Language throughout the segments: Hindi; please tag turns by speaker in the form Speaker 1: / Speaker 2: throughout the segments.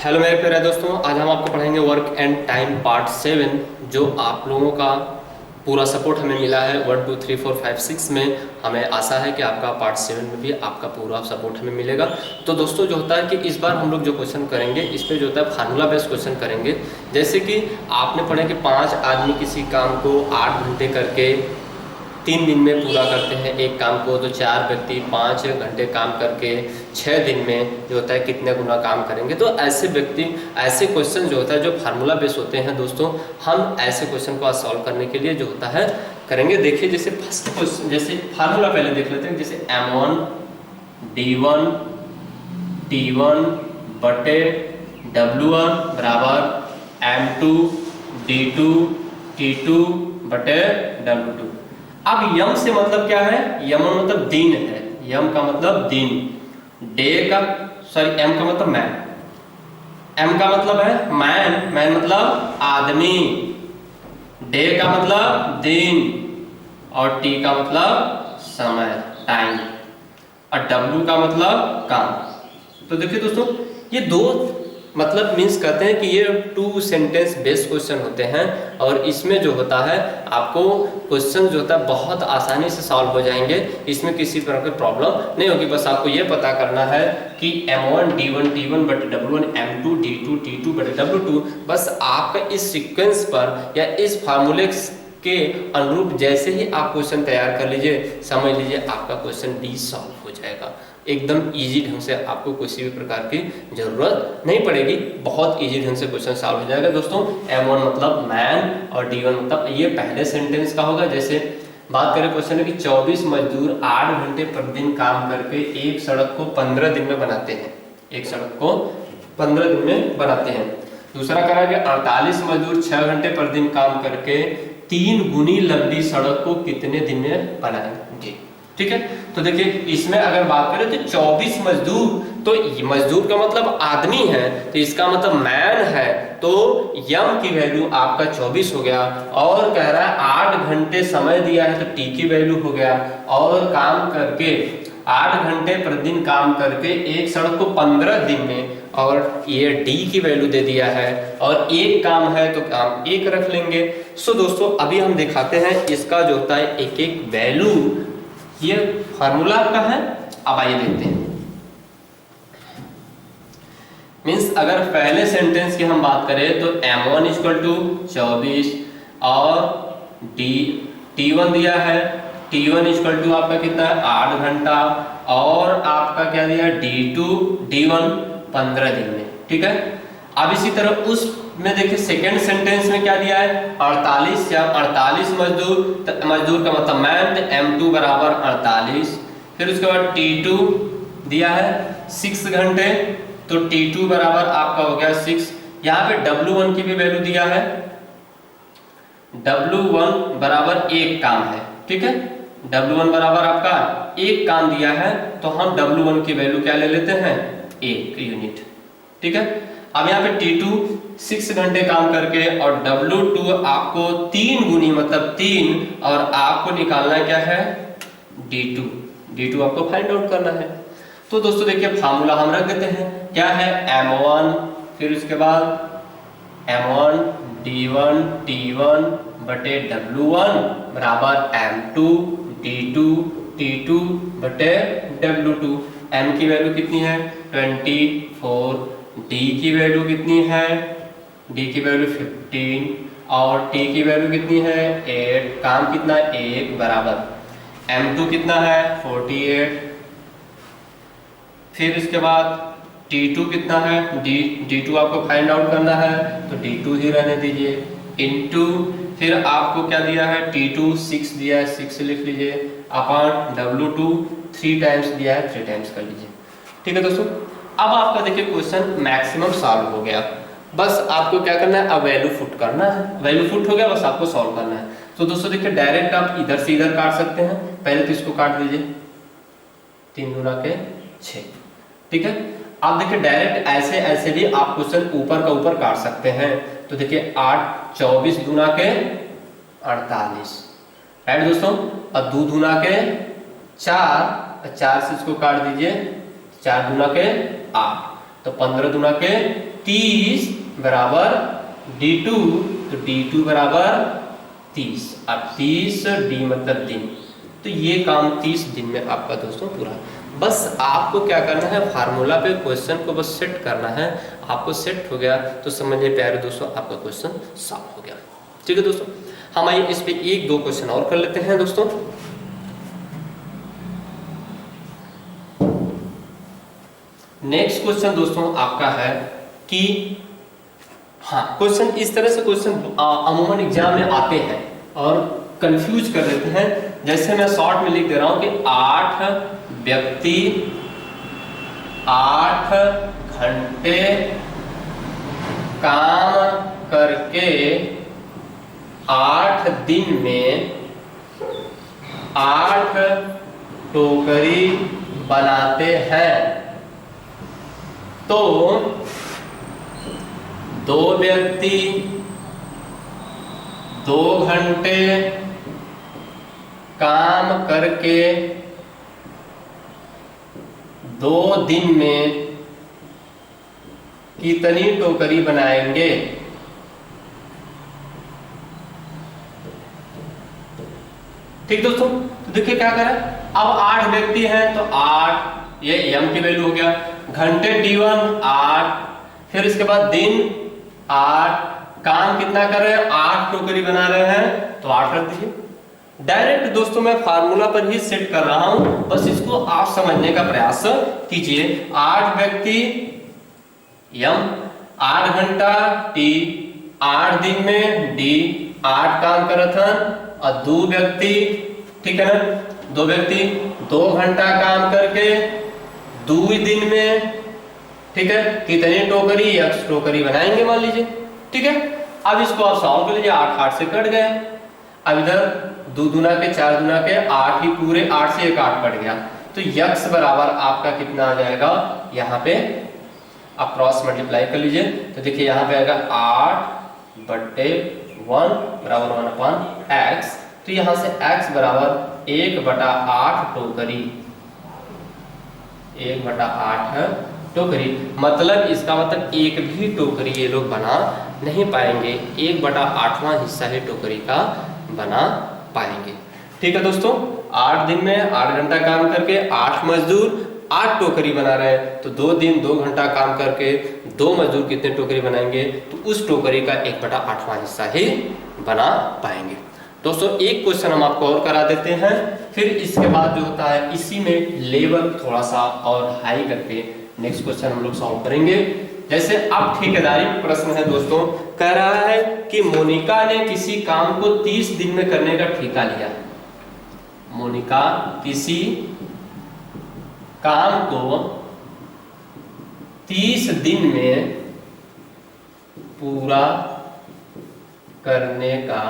Speaker 1: हेलो मेरे प्यारे दोस्तों, आज हम आपको पढ़ाएंगे वर्क एंड टाइम पार्ट 7। जो आप लोगों का पूरा सपोर्ट हमें मिला है 1 2 3 4 5 6 में। हमें आशा है कि आपका पार्ट 7 में भी आपका पूरा सपोर्ट हमें मिलेगा। तो दोस्तों जो होता है कि इस बार हम लोग जो क्वेश्चन करेंगे इस पे जो होता है फार्मूला बेस्ड क्वेश्चन करेंगे। जैसे कि आपने पढ़ा कि 5 आदमी किसी काम को 8 घंटे करके 3 दिन में पूरा करते हैं एक काम को, तो 4 व्यक्ति 5 घंटे काम करके 6 दिन में जो होता है कितने गुना काम करेंगे। तो ऐसे व्यक्ति ऐसे क्वेश्चन जो होता है जो फार्मूला बेस होते हैं दोस्तों, हम ऐसे क्वेश्चन को आज सॉल्व करने के लिए जो होता है करेंगे। देखिए जैसे फर्स्ट क्वेश्चन, जैसे फार्मूला पहले देख लेते हैं। जैसे M1 D1 T1 बटे W1 बराबर M2 D2 T2 बटे W2। अब यम से मतलब क्या है? यम मतलब दिन है, यम का मतलब दिन, डे का एम का मतलब मैन, एम का मतलब है मैन, मैन मतलब आदमी, डे का मतलब दिन और टी का मतलब समय टाइम और डब्ल्यू का मतलब काम। तो देखिए दोस्तों ये दो मतलब मीन्स कहते हैं कि ये 2 सेंटेंस बेस्ड क्वेश्चन होते हैं और इसमें जो होता है आपको क्वेश्चन जो होता है बहुत आसानी से सॉल्व हो जाएंगे। इसमें किसी तरह की प्रॉब्लम नहीं होगी। बस आपको ये पता करना है कि M1 D1 T1 बटे W1 M2 D2 T2 बटे W2। बस आपका इस सीक्वेंस पर या इस फार्मूले के अनुरूप जैसे ही आप क्वेश्चन तैयार कर लीजिए, समझ लीजिए आपका क्वेश्चन डी सॉल्व हो जाएगा। एकदम इजी ढंग से, आपको किसी भी प्रकार की जरूरत नहीं पड़ेगी, बहुत इजी ढंग से क्वेश्चन सॉल्व हो जाएगा दोस्तों। M1 मतलब मैन और D1 मतलब, ये पहले सेंटेंस का होगा। जैसे बात करें क्वेश्चन है कि 24 मजदूर 8 घंटे प्रतिदिन काम करके एक सड़क को 15 दिन में बनाते हैं, एक सड़क को 15 दिन में बनाते हैं। दूसरा कह रहा है कि 48 मजदूर 6 घंटे प्रतिदिन काम करके 3 गुनी लंबी सड़क को कितने दिन में बनाएंगे। ठीक है, तो देखिए इसमें अगर बात करें तो 24 मजदूर, तो मजदूर का मतलब आदमी है, तो इसका मतलब मैन है, तो यम की वैल्यू आपका 24 हो गया। और कह रहा है 8 घंटे समय दिया है, तो टी की वैल्यू हो गया। और काम करके 8 घंटे प्रतिदिन काम करके एक सड़क को 15 दिन में, और ये डी की वैल्यू दे दिया है और एक काम है तो काम एक रख लेंगे। सो दोस्तों अभी हम दिखाते हैं इसका जो होता है एक एक वैल्यू, ये फार्मूला आपका है। अब आइए देखते हैं। मीन्स अगर पहले सेंटेंस की हम बात करें तो M1 इक्वल टू 24 और T1 दिया है, T1 इक्वल टू आपका कितना है 8 घंटा, और आपका क्या दिया है D1 15 दिन में। ठीक है, अब इसी तरह उस में देखिए सेकेंड सेंटेंस में क्या दिया है 48 या 48 मजदूर, मजदूर का मतलब मैन, M2 बराबर 48। फिर उसके बाद T2 दिया है 6 घंटे, तो T2 बराबर आपका हो गया 6। यहाँ पे W1 की भी वैल्यू दिया है, W1 बराबर एक काम है। ठीक है, W1 बराबर आपका एक काम दिया है, तो हम W1 की वैल्यू क्या ले लेते हैं, 1 यूनिट। ठीक है, अब यहाँ पे T2 6 घंटे काम करके और W2 आपको 3 गुनी मतलब 3, और आपको निकालना क्या है D2 आपको फाइंड आउट करना है। तो दोस्तों देखिए फार्मूला हम रख देते हैं, क्या है M1, फिर उसके बाद M1 D1 T1 बटे W1 बराबर M2 D2 T2 बटे W2। M की वैल्यू कितनी है 24, D की वैल्यू कितनी है, D की वैल्यू 15 और T की वैल्यू कितनी है 8। काम कितना है 1 बराबर M2 कितना है 48। फिर इसके बाद T2 कितना है, D2 आपको फाइंड आउट करना है, तो D2 ही रहने दीजिए, इनटू फिर आपको क्या दिया है T2 6 दिया है, 6 लिख लीजिए, अपॉन W2 3 टाइम्स दिया है, 3 टाइम्स कर लीजिए। ठीक है दोस्तों, अब आपका देखिए क्वेश्चन मैक्सिमम सॉल्व हो गया। बस आपको क्या करना है, अब वैल्यू फुट करना है, वैल्यू फुट हो गया, बस आपको सॉल्व करना है। तो दोस्तों देखिए डायरेक्ट आप इधर से इधर काट सकते हैं। पहले तो इसको काट दीजिए, 3 गुना के 6। ठीक है, आप देखिए डायरेक्ट ऐसे ऐसे भी आप क्वेश्चन ऊपर का ऊपर काट सकते हैं। तो देखिए 8 24 गुना के 48, राइट दोस्तों, और 2 गुना के 4 से इसको काट दीजिए, 4 गुना के 8, तो 15 गुना के 30 बराबर D2, तो D2 बराबर 30। अब 30 D मतलब दिन, तो ये काम 30 दिन में आपका दोस्तों पूरा। बस आपको क्या करना है, फार्मूला पे क्वेश्चन को बस सेट करना है। आपको सेट हो गया तो समझिए प्यारे दोस्तों आपका क्वेश्चन सॉल्व हो गया। ठीक है दोस्तों, हम आइए इस पे एक दो क्वेश्चन और कर लेते हैं दोस्तों। नेक्स्ट क्वेश्चन दोस्तों आपका है कि हाँ, क्वेश्चन इस तरह से क्वेश्चन अमूमन एग्जाम में आते हैं और कंफ्यूज कर देते हैं। जैसे मैं शॉर्ट में लिख दे रहा हूं कि 8 व्यक्ति 8 घंटे काम करके 8 दिन में 8 टोकरी बनाते हैं, तो 2 व्यक्ति 2 घंटे काम करके 2 दिन में कितनी टोकरी बनाएंगे। ठीक दोस्तों, तो देखिए क्या करें, अब 8 व्यक्ति हैं तो 8, ये m की वैल्यू हो गया, घंटे D1 8, फिर इसके बाद दिन 8, काम कितना कर रहे हैं, 8 टोकरी बना रहे हैं तो 8 रख दीजिए। डायरेक्ट दोस्तों मैं फार्मूला पर ही सेट कर रहा हूं, बस इसको आप समझने का प्रयास कीजिए। 8 व्यक्ति m, 8 घंटा T, 8 दिन में D, 8 काम करत हैं, और 2 व्यक्ति, ठीक है ना, 2 व्यक्ति 2 घंटा काम करके 2 दिन में, ठीक है, कितनी टोकरी, x टोकरी बनाएंगे मान लीजिए। ठीक है, अब इसको आप सॉल्व कर लीजिए, 8 8 से कट गए। अब इधर 2 दूना के 4 दूना के 8 ही पूरे, 8 से एक 8 कट गया, तो x बराबर आपका कितना आ जाएगा, यहाँ पे आप क्रॉस मल्टीप्लाई कर लीजिए, तो देखिए यहाँ पे आएगा 8 बट्टे 1 बराबर 1/x, तो यहाँ से x बराबर 1/8 टोकरी, 1/8 टोकरी। मतलब इसका मतलब एक भी टोकरी ये लोग बना नहीं पाएंगे, 1/8वां हिस्सा ही टोकरी का बना पाएंगे। ठीक है दोस्तों, 8 दिन में 8 घंटा काम करके 8 मजदूर 8 टोकरी बना रहे हैं, तो 2 दिन 2 घंटा काम करके 2 मजदूर कितने टोकरी बनाएंगे, तो उस टोकरी का 1/8वां हिस्सा ही बना पाएंगे। दोस्तों एक क्वेश्चन हम आपको और करा देते हैं, फिर इसके बाद जो होता है इसी में लेवल थोड़ा सा और हाई करके नेक्स्ट क्वेश्चन हम लोग सॉल्व करेंगे। जैसे अब ठेकेदारी प्रश्न है दोस्तों, कह रहा है कि मोनिका ने किसी काम को 30 दिन में करने का ठेका लिया। मोनिका किसी काम को 30 दिन में पूरा करने का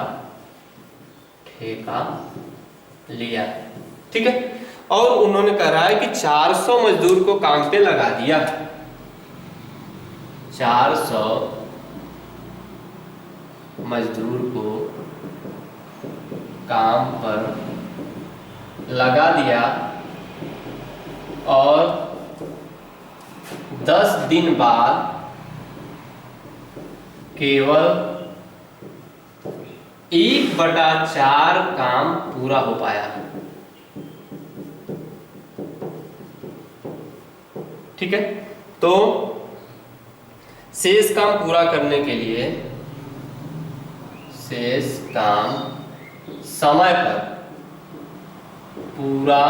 Speaker 1: ठेका लिया, ठीक है, और उन्होंने कह रहा है कि 400 मजदूर को काम पे लगा दिया। 400 मजदूर को काम पर लगा दिया और 10 दिन बाद केवल 1/4 काम पूरा हो पाया। ठीक है, तो शेष काम पूरा करने के लिए, शेष काम समय पर पूरा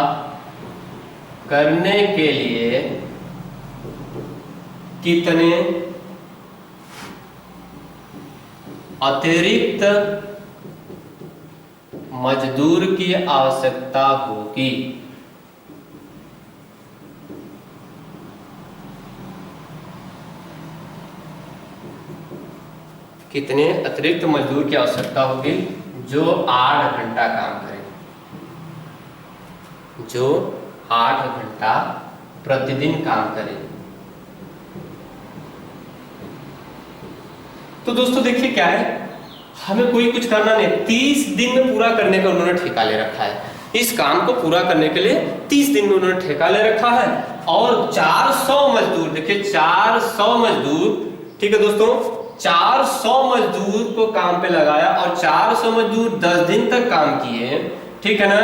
Speaker 1: करने के लिए कितने अतिरिक्त मजदूर की आवश्यकता होगी। कितने अतिरिक्त मजदूर की आवश्यकता होगी जो 8 घंटा काम करें, जो 8 घंटा प्रतिदिन काम करें। तो दोस्तों देखिए क्या है, हमें कोई कुछ करना नहीं, 30 दिन में पूरा करने का उन्होंने ठेका ले रखा है। इस काम को पूरा करने के लिए 30 दिन में उन्होंने ठेका ले रखा है और 400 मजदूर, देखिए 400 मजदूर ठीक है दोस्तों, 400 मजदूर को काम पे लगाया और 400 मजदूर 10 दिन तक काम किए, ठीक है ना।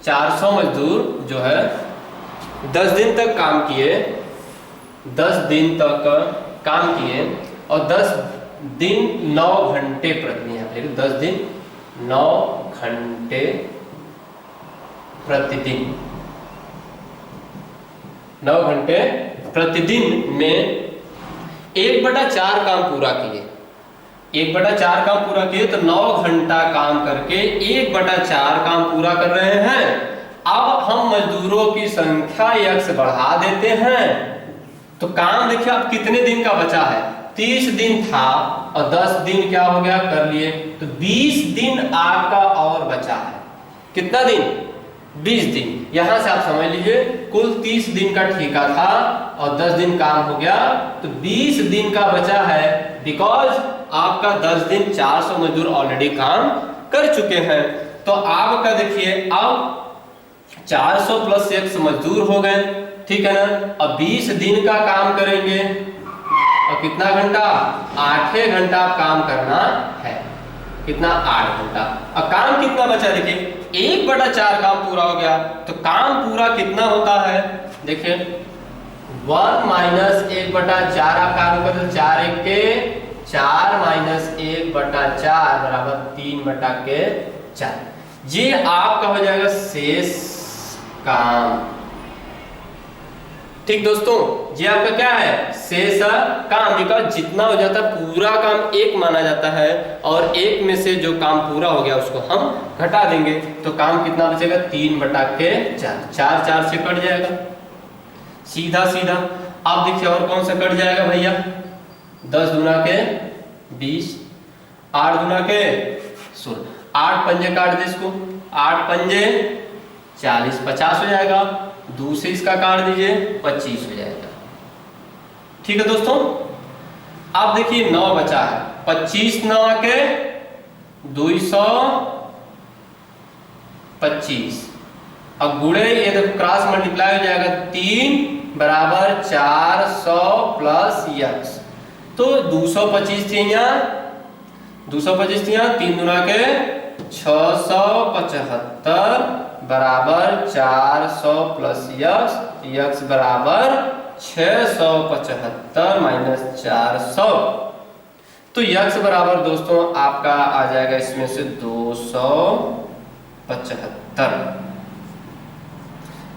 Speaker 1: 400 मजदूर जो है 10 दिन तक काम किए, 10 दिन तक काम किए और 10 दिन 9 घंटे प्रतिदिन, 10 दिन 9 घंटे प्रतिदिन, 9 घंटे प्रतिदिन में 1/4 काम पूरा किए, 1/4 काम पूरा किए तो 9 घंटा काम करके 1/4 काम पूरा कर रहे हैं। अब हम मजदूरों की संख्या x बढ़ा देते हैं, तो काम देखिए अब कितने दिन का बचा है, 30 दिन था और 10 दिन क्या हो गया कर लिए, तो 20 दिन आपका और बचा है। कितना दिन, 20 दिन। यहां से आप समझ लीजिए कुल 30 दिन का ठेका था और 10 दिन काम हो गया तो 20 दिन का बचा है, बिकॉज आपका 10 दिन 400 मजदूर ऑलरेडी काम कर चुके हैं। तो आपका देखिए अब 400 प्लस x मजदूर हो गए, ठीक है ना। अब 20 दिन का काम करेंगे और कितना घंटा, 8 घंटा काम करना है, कितना 8 घंटा। अब काम कितना बचा देखिए, 1/4 काम पूरा हो गया, तो काम पूरा कितना होता है देखिए 1 माइनस 1/4 आप काम कर 4 1 के 4 माइनस 1/4 बराबर 3/4। ये आपका हो जाएगा शेष काम। ठीक दोस्तों, ये आपका क्या है, शेष काम। बिकॉज जितना हो जाता है पूरा काम एक माना जाता है और एक में से जो काम पूरा हो गया उसको हम घटा देंगे, तो काम कितना बचेगा 3/4, 4 4 से कट जाएगा सीधा सीधा। अब देखिए और कौन सा कट जाएगा भैया, 10 दूना के 20, 8 दूना के 16, 8 पंजे काट दे इसको, 8 पंजे 40, 50 हो जाएगा, दूसरे इसका काट दीजिए 25 हो जाएगा। ठीक है दोस्तों, अब देखिए 9 बचा है, 25 9 के 225, अब गुणे ये देखो क्रॉस मल्टीप्लाई हो जाएगा 3 बराबर 400 प्लस x, तो 225 थी यहाँ, 225 थी यहाँ, 3 गुना के 675 बराबर 400 प्लस x बराबर 675 माइनस 400, तो x बराबर दोस्तों आपका आ जाएगा इसमें से 275।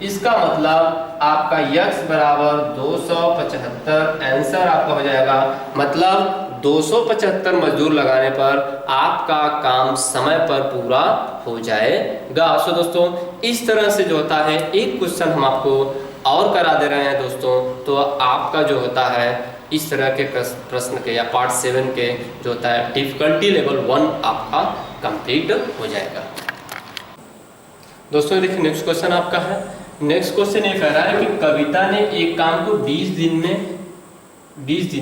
Speaker 1: इसका मतलब आपका x बराबर 275 आंसर आपका हो जाएगा। मतलब 275 मजदूर लगाने पर आपका काम समय पर पूरा हो जाएगा। सो दोस्तों इस तरह से जो होता है, एक क्वेश्चन हम आपको और करा दे रहे हैं दोस्तों, तो आपका जो होता है इस तरह के प्रश्न के या पार्ट 7 के जो होता है डिफिकल्टी लेवल 1 आपका कंप्लीट हो जाएगा। दोस्तों देखिए नेक्स्ट क्वेश्चन आपका है, नेक्स्ट क्वेश्चन ये कह रहा है कि कविता ने एक काम को 20 दिन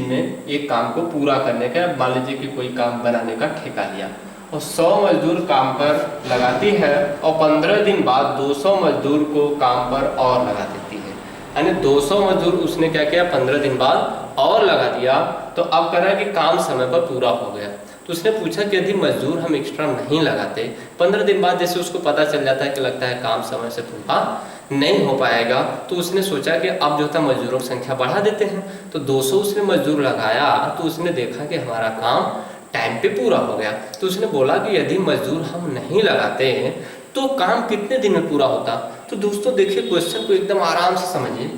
Speaker 1: में एक काम को पूरा करने का, मान लीजिए कि कोई काम बनाने का ठेका लिया और 100 मजदूर काम पर लगाती है और 15 दिन बाद 200 मजदूर को काम पर और लगा देती है, यानी 200 मजदूर उसने क्या किया 15 दिन बाद और लगा दिया। तो अब कह रहा है कि काम समय पर पूरा हो गया, तो उसने पूछा कि यदि मजदूर हम एक्स्ट्रा नहीं लगाते, 15 दिन बाद जैसे उसको पता चल जाता है कि लगता है काम समय से पूरा नहीं हो पाएगा, तो उसने सोचा कि अब जो था मजदूरों की संख्या बढ़ा देते हैं। तो 200 उसने मजदूर लगाया तो उसने देखा कि हमारा काम टाइम पे पूरा हो गया, तो उसने बोला कि यदि मजदूर हम नहीं लगाते तो काम कितने दिन में पूरा होता। तो दोस्तों देखिए क्वेश्चन को एकदम आराम से समझिए।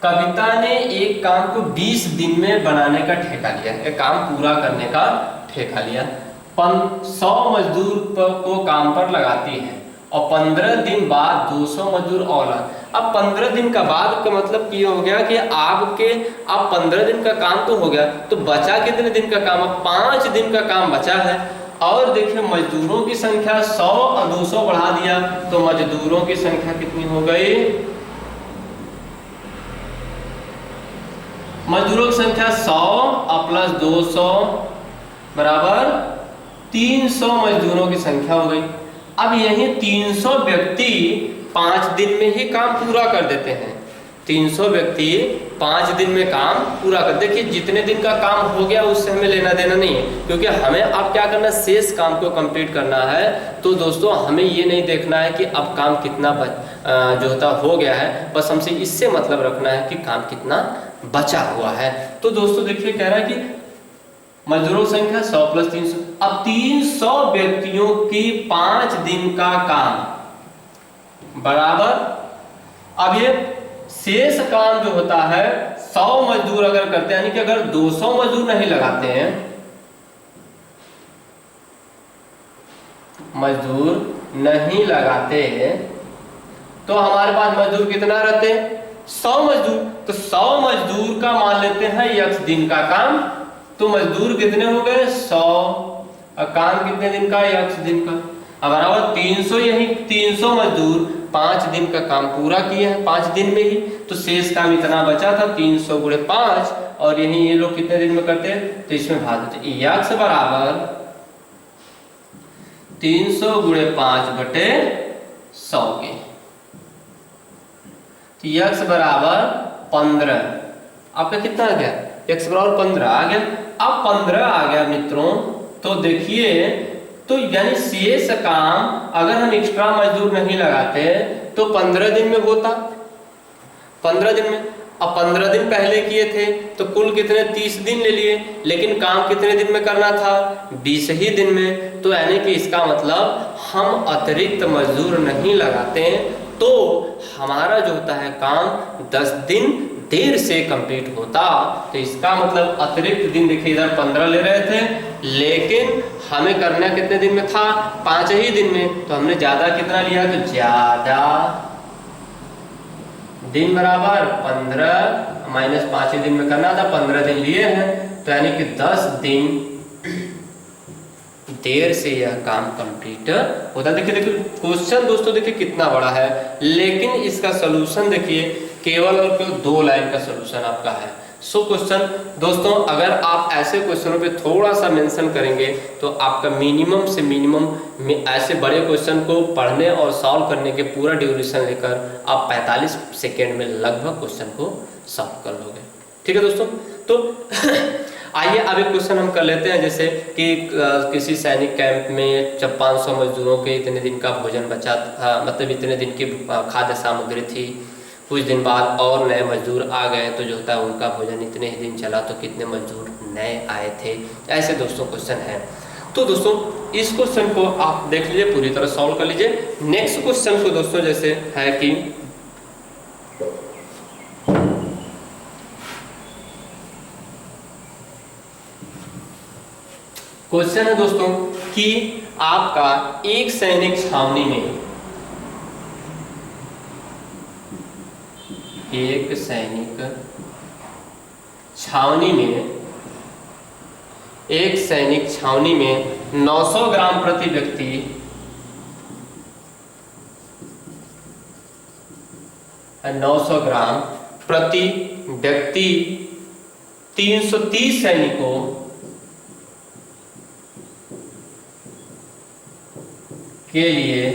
Speaker 1: कविता ने एक काम को 20 दिन में बनाने का ठेका लिया, एक काम पूरा करने का ठेका लिया, 100 मजदूर को काम पर लगाती है और 15 दिन बाद 200 मजदूर और। अब 15 दिन का बाद का मतलब ये हो गया कि आपके अब 15 दिन का काम तो हो गया, तो बचा कितने दिन का काम, अब 5 दिन का काम बचा है। और देखिए मजदूरों की संख्या 100 और 200 बढ़ा दिया, तो मजदूरों की संख्या कितनी हो गई, मजदूरों की संख्या 100 और प्लस 200 बराबर 300 मजदूरों की संख्या हो गई। अब यही 300 व्यक्ति 5 दिन में ही काम पूरा कर देते हैं, 300 व्यक्ति 5 दिन में काम पूरा कर। देखिए जितने दिन का काम हो गया उससे हमें लेना देना नहीं है, क्योंकि हमें अब क्या करना है, शेष काम को कंप्लीट करना है। तो दोस्तों हमें ये नहीं देखना है कि अब काम कितना जो होता हो गया है, बस हमसे इससे मतलब रखना है कि काम कितना बचा हुआ है। तो दोस्तों देखिए कह रहा है कि मजदूरों की संख्या 100 + 300। अब 300 व्यक्तियों की 5 दिन का काम बराबर, अब ये शेष काम जो होता है 100 मजदूर अगर करते हैं, यानी कि अगर 200 मजदूर नहीं लगाते हैं, तो हमारे पास मजदूर कितना रहते हैं, 100 मजदूर। तो 100 मजदूर का मान लेते हैं x दिन का काम, तो मजदूर कितने हो गए 100, और काम कितने दिन का, x दिन का। अब बराबर 300, यही 300 मजदूर 5 दिन का काम पूरा किए हैं 5 दिन में ही, तो शेष काम इतना बचा था 300 × 5, और यही ये लोग कितने दिन में करते हैं, तो इसमें भाग देते x बराबर 300 × 5/100 के, तो x बराबर 15। आपका कितना आ गया, x बराबर 15 आ गया। अब 15 आ गया मित्रों, तो देखिए तो यानी शेष काम अगर हम एक्स्ट्रा मजदूर नहीं लगाते तो 15 दिन में होता, 15 दिन में। अब 15 दिन पहले किए थे तो कुल कितने 30 दिन ले लिए, लेकिन काम कितने दिन में करना था, 20 ही दिन में। तो यानी कि इसका मतलब हम अतिरिक्त मजदूर नहीं लगाते हैं तो हमारा जो होता है काम 10 दिन देर से कंप्लीट होता। तो इसका मतलब अतिरिक्त दिन देखिए इधर 15 ले रहे थे, लेकिन हमें करना कितने दिन में था, 5 ही दिन में। तो हमने ज्यादा कितना लिया, तो ज्यादा दिन बराबर 15 - 5 ही दिन में करना था, 15 दिन लिए हैं, तो यानी कि 10 दिन देर से यह काम कंप्लीट होता। देखिए क्वेश्चन दोस्तों देखिए कितना बड़ा है, लेकिन इसका सलूशन देखिए केवल और केवल 2 लाइन का सलूशन आपका है। सो क्वेश्चन दोस्तों अगर आप ऐसे क्वेश्चनों पे थोड़ा सा मेंशन करेंगे तो आपका मिनिमम से मिनिमम ऐसे बड़े क्वेश्चन को पढ़ने और सॉल्व करने के पूरा ड्यूरेशन लेकर आप 45 सेकेंड में लगभग क्वेश्चन को सॉल्व कर लोगे। ठीक है दोस्तों, तो आइए अब एक क्वेश्चन हम कर लेते हैं, जैसे कि किसी सैनिक कैंप में जब 500 मजदूरों के इतने दिन का भोजन बचा था, मतलब इतने दिन की खाद्य सामग्री थी, कुछ दिन बाद और नए मजदूर आ गए तो जो होता है उनका भोजन इतने ही दिन चला तो कितने मजदूर नए आए थे। ऐसे दोस्तों क्वेश्चन है। तो दोस्तों इस क्वेश्चन को आप देख लीजिए, पूरी तरह सॉल्व कर लीजिए। नेक्स्ट क्वेश्चन को दोस्तों जैसे है कि क्वेश्चन है दोस्तों कि आपका एक सैनिक छावनी में, एक सैनिक छावनी में, एक सैनिक छावनी में 900 ग्राम प्रति व्यक्ति, 900 ग्राम प्रति व्यक्ति 330 सैनिकों के लिए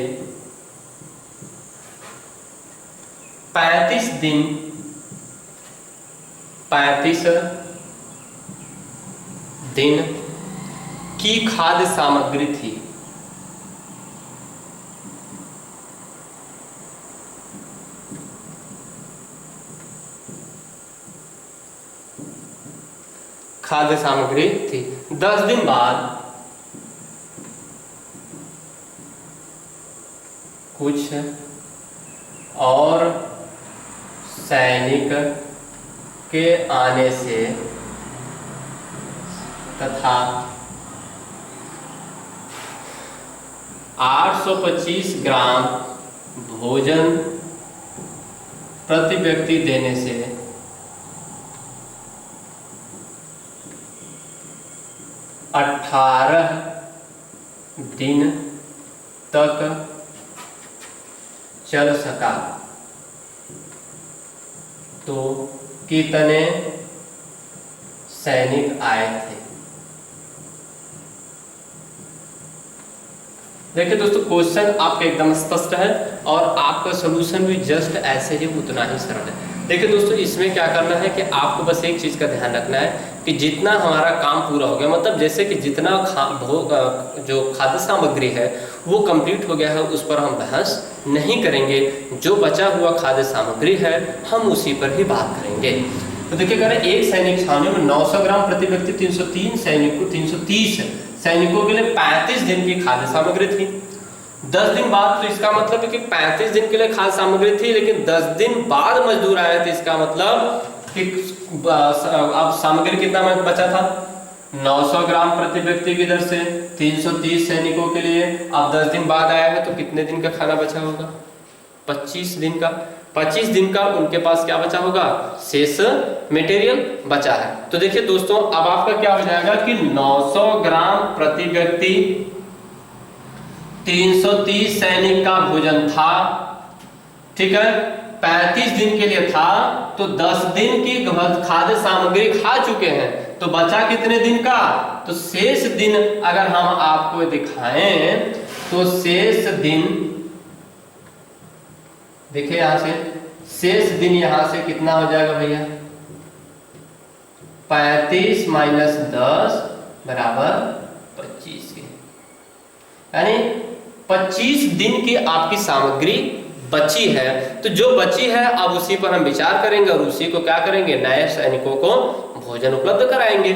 Speaker 1: 35 दिन की खाद्य सामग्री थी। खाद्य सामग्री थी 10 दिन बाद कुछ और सैनिक के आने से तथा 825 ग्राम भोजन प्रति व्यक्ति देने से 18 दिन तक चल सका, तो कितने सैनिक आए थे। देखिए दोस्तों क्वेश्चन आपका एकदम स्पष्ट है और आपका सलूशन भी जस्ट ऐसे ही उतना ही सरल है। देखिए दोस्तों, इसमें क्या करना है कि आपको बस एक चीज़ का ध्यान रखना है कि जितना हमारा काम पूरा हो गया, मतलब जैसे कि जितना जो खाद्य सामग्री है वो कंप्लीट हो गया है, उस पर हम बहस नहीं करेंगे। जो बचा हुआ खाद्य सामग्री है हम उसी पर ही बात करेंगे। तो देखिए कह रहे एक सैनिक छावनी में 900 ग्राम प्रति व्यक्ति 330 सैनिकों के लिए 35 दिन की खाद्य सामग्री थी। 10 दिन बाद, तो इसका मतलब है कि 35 दिन के लिए खाद्य सामग्री थी, लेकिन 10 दिन बाद मजदूर आए थे। इसका मतलब कि अब सामग्री कितना बचा था, 900 ग्राम प्रति व्यक्ति की दर से 330 सैनिकों के लिए। अब 10 दिन बाद आया है तो कितने दिन का खाना बचा होगा, 25 दिन का। 25 दिन का उनके पास क्या बचा होगा, शेष मटेरियल बचा है। तो देखिए दोस्तों, अब आपका क्या हो जाएगा कि 900 ग्राम प्रति व्यक्ति 330 सैनिक का भोजन था, ठीक है, 35 दिन के लिए था, तो 10 दिन की खाद्य सामग्री खा चुके हैं, तो बचा कितने दिन का। तो शेष दिन अगर हम आपको दिखाएं तो शेष दिन देखिए यहां से, शेष दिन यहां से कितना हो जाएगा भैया, 35 माइनस 10 बराबर 25 के, यानी 25 दिन की आपकी सामग्री बची है। तो जो बची है अब उसी पर हम विचार करेंगे और उसी को क्या करेंगे, नए सैनिकों को भोजन उपलब्ध कराएंगे।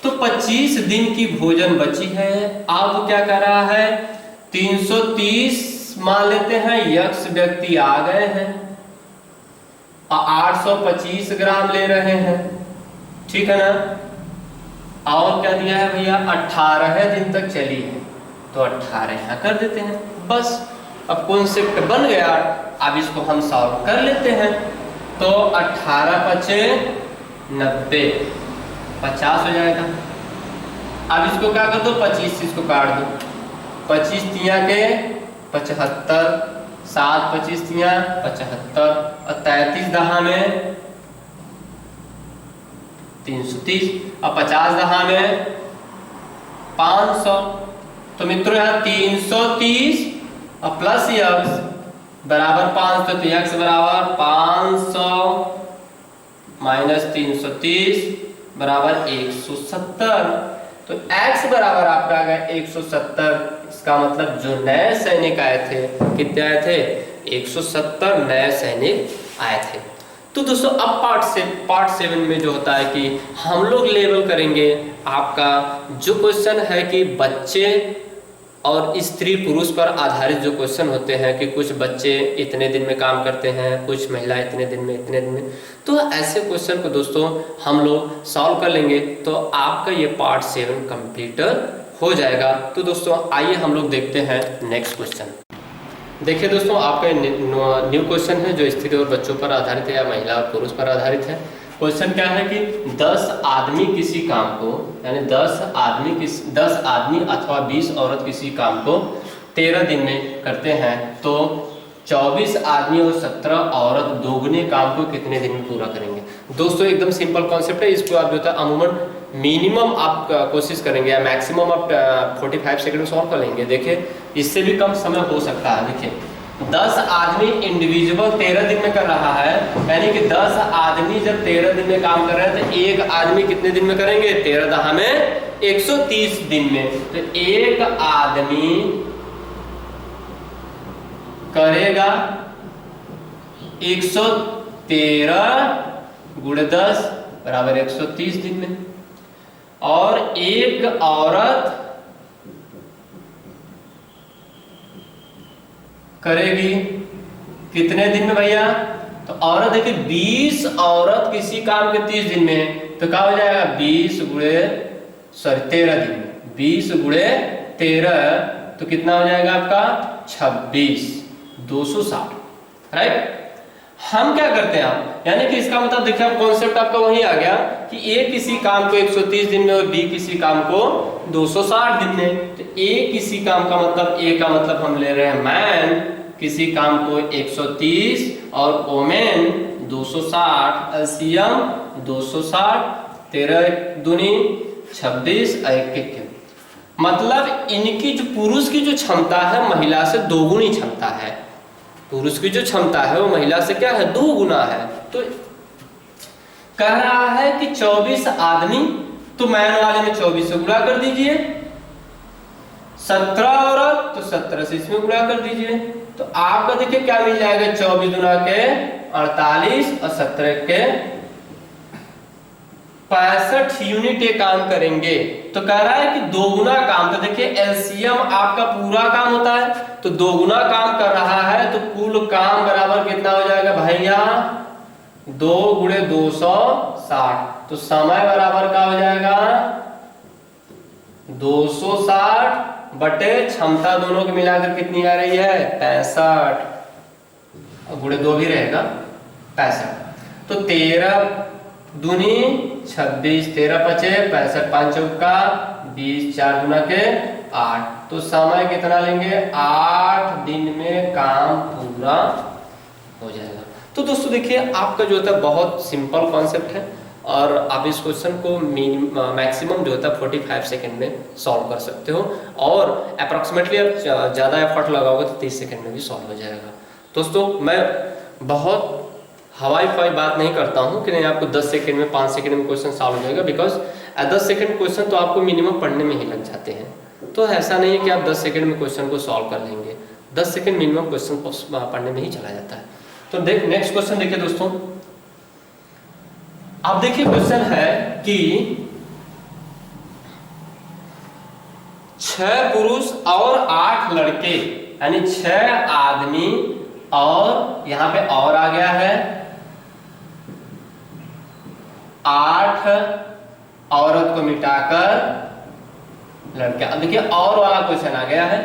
Speaker 1: तो 25 दिन की भोजन बची है। अब क्या कर रहा है, 330 मान लेते हैं, यक्ष व्यक्ति आ गए हैं, 825 ग्राम ले रहे हैं, ठीक है ना। और क्या दिया है भैया, 18 दिन तक चली है, तो 18 यहां कर देते हैं, बस। अब कॉन्सेप्ट बन गया। अब इसको हम सॉल्व कर लेते हैं। तो 18 पचे 90, 50 हो जाएगा। अब इसको क्या कर दो, 25 इसको काट दो, 25 तिया के 75, 7 25 तिया 75 और 33 दहा में 330 और 50 दहा में 500। तो मित्रों यहाँ 330 और प्लस यक्स बराबर 500, तो यक्स बराबर 500 माइनस 330 बराबर 170। तो x बराबर आपका आ गया 170। इसका मतलब जो नए सैनिक आए थे, कितने आए थे, 170 नए सैनिक आए थे। तो दोस्तों अब पार्ट 7 में जो होता है कि हम लोग लेवल करेंगे आपका जो क्वेश्चन है कि बच्चे और स्त्री पुरुष पर आधारित जो क्वेश्चन होते हैं कि कुछ बच्चे इतने दिन में काम करते हैं, कुछ महिला इतने दिन में, तो ऐसे क्वेश्चन को दोस्तों हम लोग सॉल्व कर लेंगे तो आपका ये पार्ट 7 कंप्लीट हो जाएगा। तो दोस्तों आइए हम लोग देखते हैं नेक्स्ट क्वेश्चन। देखिए दोस्तों, आपका न्यू क्वेश्चन है जो स्त्री और बच्चों पर आधारित है या महिला और पुरुष पर आधारित है। क्वेश्चन क्या है कि 10 आदमी किसी काम को, यानी 10 आदमी अथवा 20 औरत किसी काम को 13 दिन में करते हैं, तो 24 आदमी और 17 औरत दोगुने काम को कितने दिन में पूरा करेंगे। दोस्तों एकदम सिंपल कॉन्सेप्ट है। इसको आप जो था अमूमन मिनिमम आप कोशिश करेंगे या मैक्सिमम आप 45 सेकंड में सॉल्व कर लेंगे। देखिए इससे भी कम समय हो सकता है। देखिए 10 आदमी इंडिविजुअल 13 दिन में कर रहा है, यानी कि 10 आदमी जब 13 दिन में काम कर रहे हैं तो एक आदमी कितने दिन में करेंगे, 13 दहा में 130 दिन में। तो एक आदमी करेगा 113 गुणे 10 बराबर 130 दिन में, और एक औरत करेगी कितने दिन में भैया। तो औरत देखिए 20 औरत किसी काम के 30 दिन में, तो क्या हो जाएगा 13 दिन में, 20 गुणे 13 तो कितना हो जाएगा आपका 26, 260, राइट। हम क्या करते हैं यानी कि इसका मतलब देखिए आप कॉन्सेप्ट आपका वही आ गया कि ए किसी काम को 130 दिन में और बी किसी काम को 260 दिन में। तो ए किसी काम का मतलब, ए का मतलब हम ले रहे हैं मैन, किसी काम को 130 और वोमेन 260, एलसीएम 260, 13 दूनी 26, एक मतलब इनकी जो पुरुष की जो क्षमता है महिला से दोगुनी क्षमता है। पुरुष की जो क्षमता है वो महिला से क्या है, 2 गुना है। तो कह रहा है कि 24 आदमी, तो मैन वाले में 24 से गुणा कर दीजिए, 17 औरत तो 17 से इसमें गुणा कर दीजिए, तो आपका देखिए क्या मिल जाएगा, 24 गुना के 48 और 17 के 65 यूनिट ये काम करेंगे। तो कह रहा है कि 2 गुना काम, तो देखिए एलसीएम आपका पूरा काम होता है, तो 2 गुना काम कर रहा है, तो कुल काम बराबर कितना हो जाएगा भैया, 2 गुणे 260। तो समय बराबर क्या हो जाएगा, 260 बटे क्षमता दोनों के मिलाकर कितनी आ रही है, 65, और गुणे 2 भी रहेगा 65। तो 13 दूनी 26, 13 पचे 65, 5 चौका 20, 4 गुना के 8। तो समय कितना लेंगे, 8 दिन में काम पूरा हो जाएगा। तो दोस्तों देखिए आपका जो होता है बहुत सिंपल कॉन्सेप्ट है, और आप इस क्वेश्चन को मैक्सिमम जो होता है 45 सेकंड में सॉल्व कर सकते हो, और अप्रॉक्सीमेटली आप ज़्यादा एफर्ट लगाओगे तो 30 सेकंड में भी सॉल्व हो जाएगा। दोस्तों मैं बहुत हवाई फाई बात नहीं करता हूँ कि नहीं आपको 10 सेकंड में 5 सेकंड में क्वेश्चन सॉल्व हो जाएगा, बिकॉज 10 सेकंड क्वेश्चन तो आपको मिनिमम पढ़ने में ही लग जाते हैं। तो ऐसा नहीं है कि आप 10 सेकंड में क्वेश्चन को सॉल्व कर लेंगे, 10 सेकंड मिनिमम क्वेश्चन पढ़ने में ही चला जाता है। तो नेक्स्ट क्वेश्चन देखिए दोस्तों, आप देखिए क्वेश्चन है कि 6 पुरुष और 8 लड़के, यानी 6 आदमी और यहाँ पे और आ गया है 8 औरत को मिटाकर लड़के। अब देखिए और वाला क्वेश्चन आ गया है,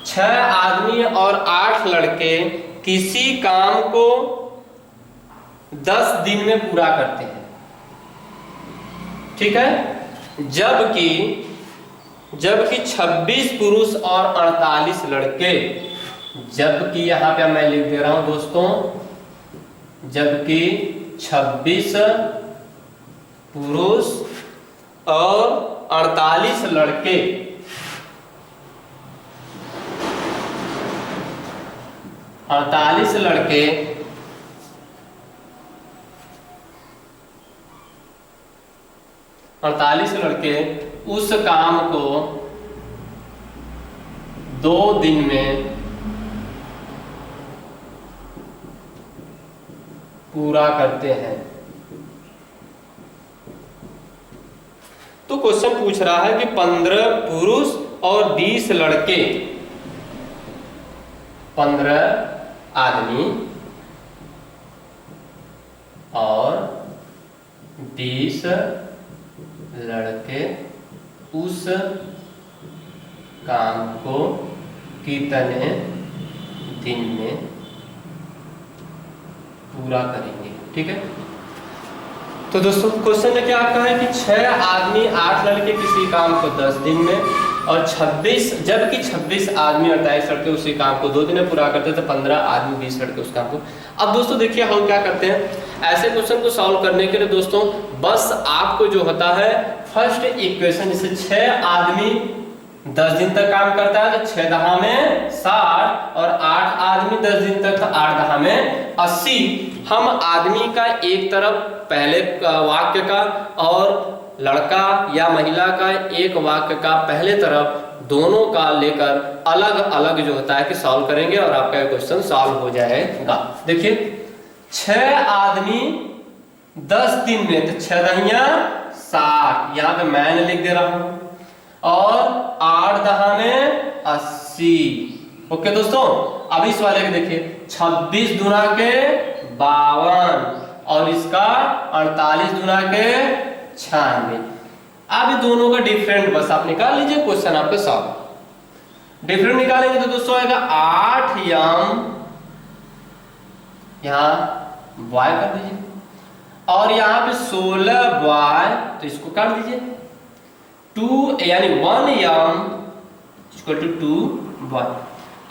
Speaker 1: 6 आदमी और 8 लड़के किसी काम को 10 दिन में पूरा करते हैं, ठीक है, जबकि 26 पुरुष और 48 लड़के, जबकि यहां पे मैं लिख दे रहा हूं दोस्तों, जबकि 26 पुरुष और 48 लड़के 48 लड़के उस काम को 2 दिन में पूरा करते हैं। तो क्वेश्चन पूछ रहा है कि 15 पुरुष और 20 लड़के, 15 आदमी और 20 लड़के उस काम को कितने दिन में पूरा करेंगे, ठीक है। तो दोस्तों क्वेश्चन ने क्या कहा है कि 6 आदमी 8 लड़के किसी काम को 10 दिन में, और 26 जबकि 26 आदमी 28 लड़के उसी काम को 2 दिन में पूरा करते, तो 15 आदमी 20 लड़के उस काम को। अब दोस्तों देखिए हम क्या करते हैं, ऐसे क्वेश्चन को सॉल्व करने के लिए दोस्तों बस आपको जो होता है फर्स्ट इक्वेशन, जैसे 6 आदमी 10 दिन तक काम करता है तो 6 दहा में 60, और 8 आदमी 10 दिन तक तो 8 दहा में 80। हम आदमी का एक तरफ पहले वाक्य का और लड़का या महिला का एक वाक्य का पहले तरफ, दोनों का लेकर अलग अलग जो होता है कि सॉल्व करेंगे और आपका क्वेश्चन सॉल्व हो जाएगा। देखिए 6 आदमी 10 दिन में, तो 6 दहिया 60, यहाँ पे मैंने लिख दे रहा हूं, और 8 दहा में 80। ओके दोस्तों, अब इस वाले के देखिए 26 दुना के 52 और इसका 48 दुना के 96। अब दोनों का डिफरेंट बस आप निकाल लीजिए, क्वेश्चन आपका सॉल्व। डिफरेंट निकालेंगे तो दोस्तों आएगा 8 यम, यहां बॉय कर दीजिए, और यहां पे 16 बॉय, तो इसको काट दीजिए, 2 यानी 1 यम इक्वल टू 2 बॉय।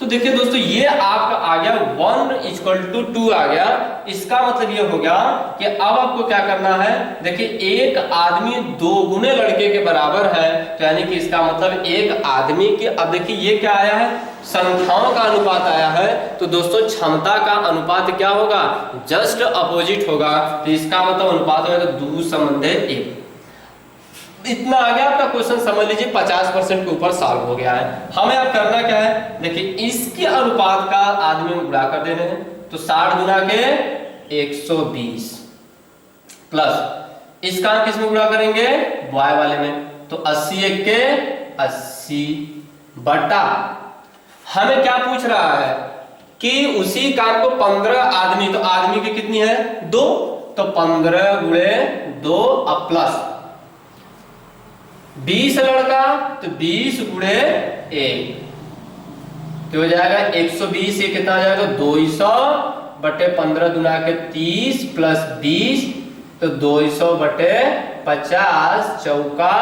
Speaker 1: तो देखिए दोस्तों ये आपका आ गया 1 = 2 आ गया। इसका मतलब ये हो गया कि अब आपको क्या करना है, देखिए एक आदमी 2 गुने लड़के के बराबर है, तो यानी कि इसका मतलब एक आदमी के, अब देखिए ये क्या आया है, संख्याओं का अनुपात आया है, तो दोस्तों क्षमता का अनुपात क्या होगा, जस्ट अपोजिट होगा। तो इसका मतलब अनुपात होगा 2:1। इतना आ गया आपका क्वेश्चन, समझ लीजिए 50% के ऊपर सॉल्व हो गया है। हमें अब करना क्या है, देखिए इसके अनुपात का आदमी में गुणा कर देने हैं, तो 60 गुना के 120 प्लस इसका किस में गुणा करेंगे, y वाले में, तो 80 1 के 80 बटा, हमें क्या पूछ रहा है कि उसी काम को 15 आदमी, तो आदमी की कितनी है 2, तो 15 गुणे 2 अब प्लस 20 लड़का, तो 20 गुणे 1, तो हो जाएगा 120। ये कितना आ जाएगा 200 बटे 15 दुना के 30 प्लस 20, तो 200 बटे 50 चौका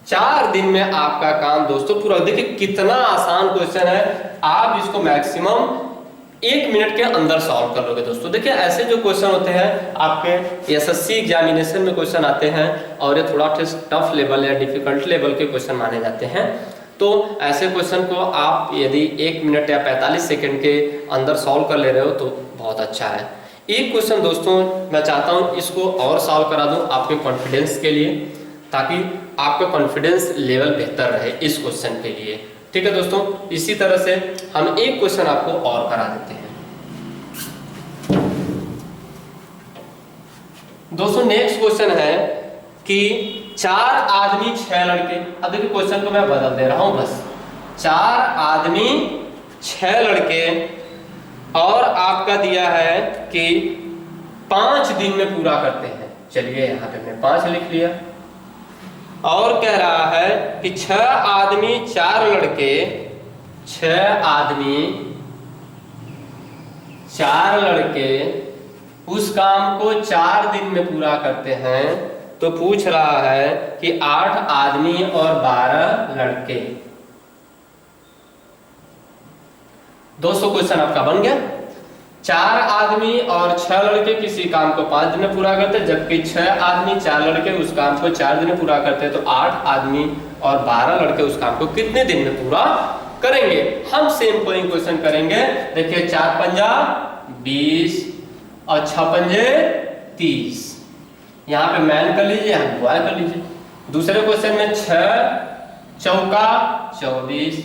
Speaker 1: 4 दिन में आपका काम दोस्तों पूरा। देखिए कितना आसान क्वेश्चन है, आप इसको मैक्सिमम 1 मिनट के अंदर सॉल्व कर लोगे दोस्तों। देखिए ऐसे जो क्वेश्चन होते हैं आपके एसएससी एग्जामिनेशन में क्वेश्चन आते हैं, और ये थोड़ा टफ लेवल या डिफिकल्ट लेवल के क्वेश्चन माने जाते हैं, तो ऐसे क्वेश्चन को आप यदि 1 मिनट या 45 सेकंड के अंदर सॉल्व कर ले रहे हो तो बहुत अच्छा है। एक क्वेश्चन दोस्तों मैं चाहता हूँ इसको और सॉल्व करा दूँ आपके कॉन्फिडेंस के लिए, ताकि आपका कॉन्फिडेंस लेवल बेहतर रहे इस क्वेश्चन के लिए। ठीक है दोस्तों, इसी तरह से हम एक क्वेश्चन आपको और करा देते हैं। दोस्तों नेक्स्ट क्वेश्चन है कि 4 आदमी 6 लड़के, अब देखिए क्वेश्चन को मैं बदल दे रहा हूं बस, 4 आदमी 6 लड़के, और आपका दिया है कि 5 दिन में पूरा करते हैं। चलिए यहां पे मैं 5 लिख लिया, और कह रहा है कि 6 आदमी 4 लड़के, 6 आदमी 4 लड़के उस काम को 4 दिन में पूरा करते हैं, तो पूछ रहा है कि 8 आदमी और 12 लड़के। दोस्तों क्वेश्चन आपका बन गया, 4 आदमी और 6 लड़के किसी काम को 5 दिन में पूरा करते हैं, जबकि 6 आदमी 4 लड़के उस काम को 4 दिन में पूरा करते हैं, तो 8 आदमी और 12 लड़के उस काम को कितने दिन में पूरा करेंगे। हम सेम कोई क्वेश्चन करेंगे। देखिए 4 पंजा 20 और 6 पंजे 30, यहां पे मैन कर लीजिए, यहां बॉय कर लीजिए। दूसरे क्वेश्चन में 6 चौका 24,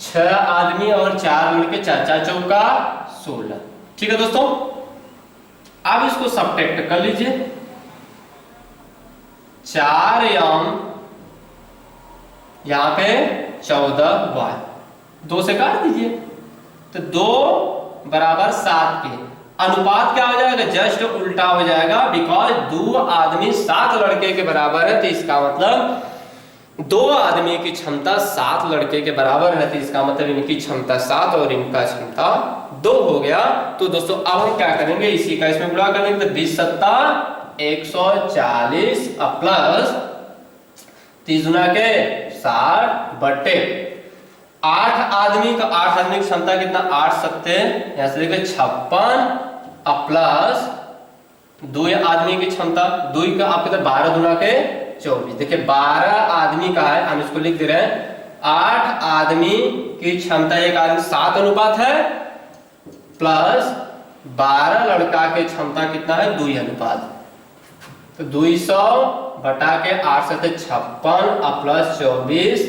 Speaker 1: 6 आदमी और 4 लड़के, 4 चौका 16। ठीक है दोस्तों, अब इसको सब्ट्रैक्ट कर लीजिए, 4 यम यहां पे 14 वाई, 2 से काट दीजिए, तो 2 बराबर 7 के अनुपात क्या हो जाएगा, जस्ट उल्टा हो जाएगा, बिकॉज 2 आदमी 7 लड़के के बराबर है, तो इसका मतलब 2 आदमी की क्षमता 7 लड़के के बराबर है, तो इसका मतलब इनकी क्षमता 7 और इनका क्षमता 2 हो गया। तो दोस्तों अब हम क्या करेंगे, इसी का इसमें गुणा कर देंगे, तो 20 सत्ता 140 प्लस 30 गुना के 60 बटे 8 आदमी का, 8 आदमी की क्षमता कितना, 8 सत्ते यहां से देखिए 56 प्लस 2 आदमी की क्षमता, 2 का आपके 12 गुना के 24। देखिए 12 आदमी का है, हम इसको लिख दे रहे हैं 8 आदमी की क्षमता, एक आदमी 7 अनुपात है, प्लस 12 लड़का के क्षमता कितना है 2 अनुपात, तो 200 बटा के 8 से 56 प्लस 24,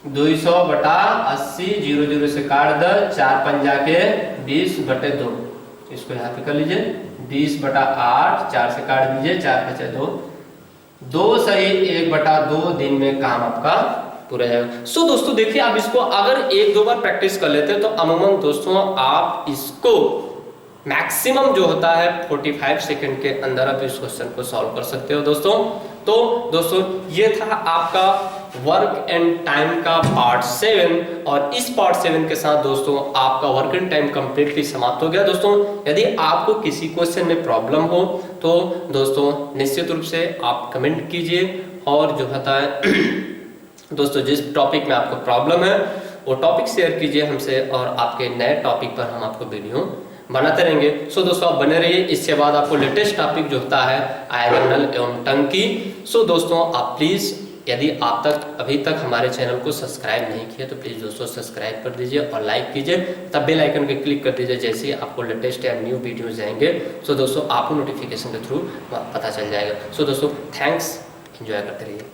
Speaker 1: 200 बटा 80, 0 0 से काट दो, 4 पंजा के 20 बटे 2, इसको यहाँ पे कर लीजिए, 20 बटा 8, 4 से काट दीजिए, 4 बचे 2, 2 सही 1 बटा 2 दिन में काम आपका पूरा जाएगा। सो दोस्तों देखिए, आप इसको अगर 1-2 बार प्रैक्टिस कर लेते हैं तो अमूमन दोस्तों आप इसको मैक्सिमम जो होता है 45 सेकंड के अंदर आप इस क्वेश्चन को सॉल्व कर सकते हो दोस्तों। तो दोस्तों ये था आपका वर्क एंड टाइम का पार्ट 7, और इस पार्ट 7 के साथ दोस्तों आपका वर्क एंड टाइम कंप्लीटली समाप्त हो गया। दोस्तों यदि आपको किसी क्वेश्चन में प्रॉब्लम हो तो दोस्तों निश्चित रूप से आप कमेंट कीजिए, और जो होता है दोस्तों जिस टॉपिक में आपको प्रॉब्लम है वो टॉपिक शेयर कीजिए हमसे, और आपके नए टॉपिक पर हम आपको वीडियो बनाते रहेंगे। सो दोस्तों आप बने रहिए। इसके बाद आपको लेटेस्ट टॉपिक जो होता है आयरन नल एवं टंकी। सो दोस्तों आप प्लीज़, यदि आप अभी तक हमारे चैनल को सब्सक्राइब नहीं किया तो प्लीज़ दोस्तों सब्सक्राइब कर दीजिए और लाइक कीजिए, तब बेल आइकन पे क्लिक कर दीजिए, जैसे ही आपको लेटेस्ट या न्यू वीडियो जाएंगे सो दोस्तों आपको नोटिफिकेशन के थ्रू पता चल जाएगा। सो दोस्तों थैंक्स, एंजॉय करते रहिए।